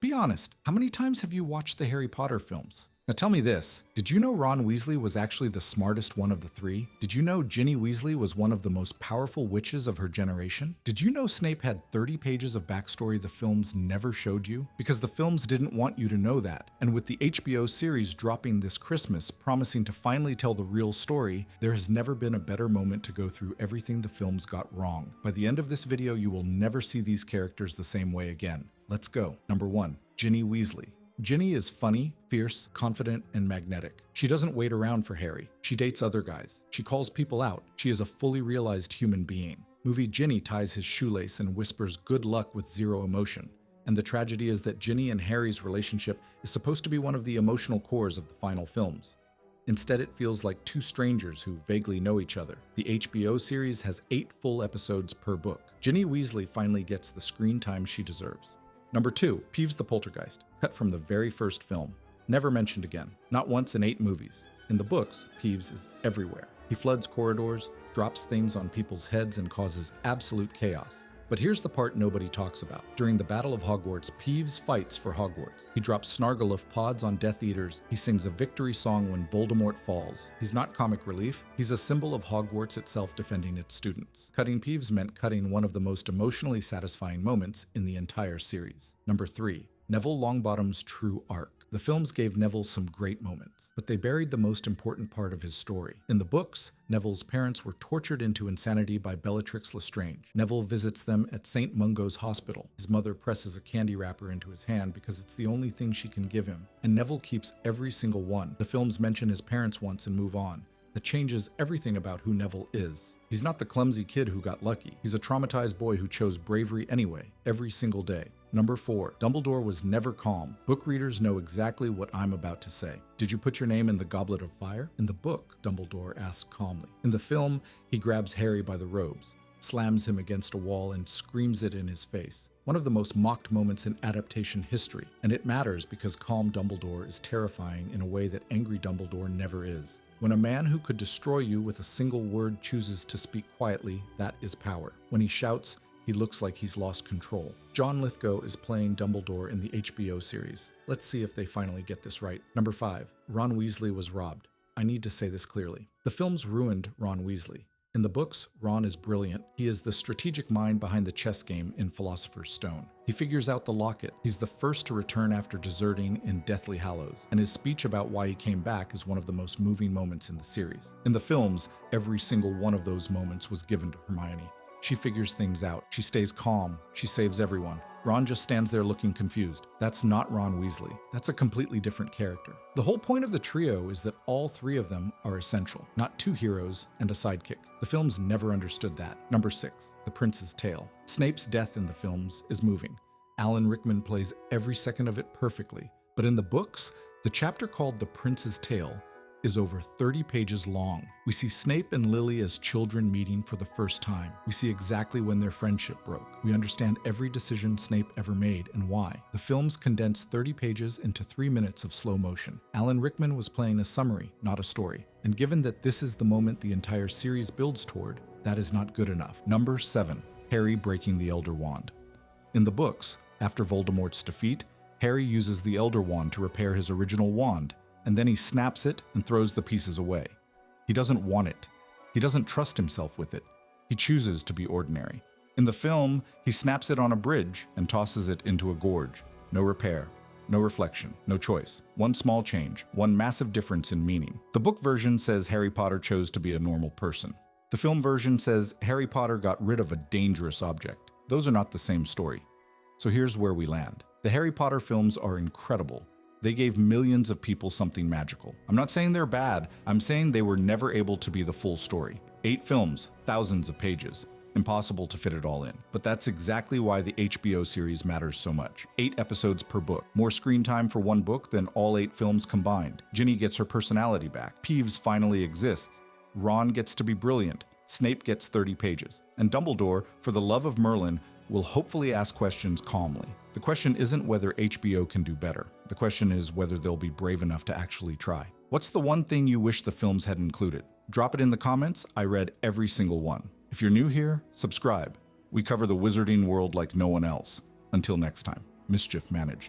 Be honest, how many times have you watched the Harry Potter films? Now tell me this, did you know Ron Weasley was actually the smartest one of the three? Did you know Ginny Weasley was one of the most powerful witches of her generation? Did you know Snape had 30 pages of backstory the films never showed you? Because the films didn't want you to know that. And with the HBO series dropping this Christmas, promising to finally tell the real story, there has never been a better moment to go through everything the films got wrong. By the end of this video, you will never see these characters the same way again. Let's go. Number 1. Ginny Weasley. Ginny is funny, fierce, confident, and magnetic. She doesn't wait around for Harry. She dates other guys. She calls people out. She is a fully realized human being. Movie Ginny ties his shoelace and whispers good luck with zero emotion. And the tragedy is that Ginny and Harry's relationship is supposed to be one of the emotional cores of the final films. Instead, it feels like two strangers who vaguely know each other. The HBO series has 8 full episodes per book. Ginny Weasley finally gets the screen time she deserves. Number 2, Peeves the Poltergeist, cut from the very first film. Never mentioned again, not once in 8 movies. In the books, Peeves is everywhere. He floods corridors, drops things on people's heads, and causes absolute chaos. But here's the part nobody talks about. During the Battle of Hogwarts, Peeves fights for Hogwarts. He drops Snargle pods on Death Eaters. He sings a victory song when Voldemort falls. He's not comic relief. He's a symbol of Hogwarts itself defending its students. Cutting Peeves meant cutting one of the most emotionally satisfying moments in the entire series. Number 3. Neville Longbottom's true arc. The films gave Neville some great moments, but they buried the most important part of his story. In the books, Neville's parents were tortured into insanity by Bellatrix Lestrange. Neville visits them at St. Mungo's hospital. His mother presses a candy wrapper into his hand because it's the only thing she can give him, and Neville keeps every single one. The films mention his parents once and move on. That changes everything about who Neville is. He's not the clumsy kid who got lucky. He's a traumatized boy who chose bravery anyway, every single day. Number 4. Dumbledore was never calm. Book readers know exactly what I'm about to say. Did you put your name in the Goblet of Fire? In the book, Dumbledore asks calmly. In the film, he grabs Harry by the robes, slams him against a wall, and screams it in his face. One of the most mocked moments in adaptation history, and it matters because calm Dumbledore is terrifying in a way that angry Dumbledore never is. When a man who could destroy you with a single word chooses to speak quietly, that is power. When he shouts, he looks like he's lost control. John Lithgow is playing Dumbledore in the HBO series. Let's see if they finally get this right. Number 5. Ron Weasley was robbed. I need to say this clearly. The films ruined Ron Weasley. In the books, Ron is brilliant. He is the strategic mind behind the chess game in Philosopher's Stone. He figures out the locket. He's the first to return after deserting in Deathly Hallows, and his speech about why he came back is one of the most moving moments in the series. In the films, every single one of those moments was given to Hermione. She figures things out. She stays calm. She saves everyone. Ron just stands there looking confused. That's not Ron Weasley. That's a completely different character. The whole point of the trio is that all 3 of them are essential, not 2 heroes and a sidekick. The films never understood that. Number 6. The Prince's Tale. Snape's death in the films is moving. Alan Rickman plays every second of it perfectly. But in the books, the chapter called The Prince's Tale is over 30 pages long. We see Snape and Lily as children meeting for the first time. We see exactly when their friendship broke. We understand every decision Snape ever made and why. The films condense 30 pages into 3 minutes of slow motion. Alan Rickman was playing a summary, not a story. And given that this is the moment the entire series builds toward, that is not good enough. Number 7. Harry breaking the Elder Wand. In the books, after Voldemort's defeat, Harry uses the Elder Wand to repair his original wand, and then he snaps it and throws the pieces away. He doesn't want it. He doesn't trust himself with it. He chooses to be ordinary. In the film, he snaps it on a bridge and tosses it into a gorge. No repair, no reflection, no choice. One small change, one massive difference in meaning. The book version says Harry Potter chose to be a normal person. The film version says Harry Potter got rid of a dangerous object. Those are not the same story. So here's where we land. The Harry Potter films are incredible. They gave millions of people something magical. I'm not saying they're bad, I'm saying they were never able to be the full story. 8 films, thousands of pages. Impossible to fit it all in. But that's exactly why the HBO series matters so much. 8 episodes per book. More screen time for one book than all 8 films combined. Ginny gets her personality back. Peeves finally exists. Ron gets to be brilliant. Snape gets 30 pages. And Dumbledore, for the love of Merlin, will hopefully ask questions calmly. The question isn't whether HBO can do better. The question is whether they'll be brave enough to actually try. What's the one thing you wish the films had included? Drop it in the comments. I read every single one. If you're new here, subscribe. We cover the wizarding world like no one else. Until next time, mischief managed.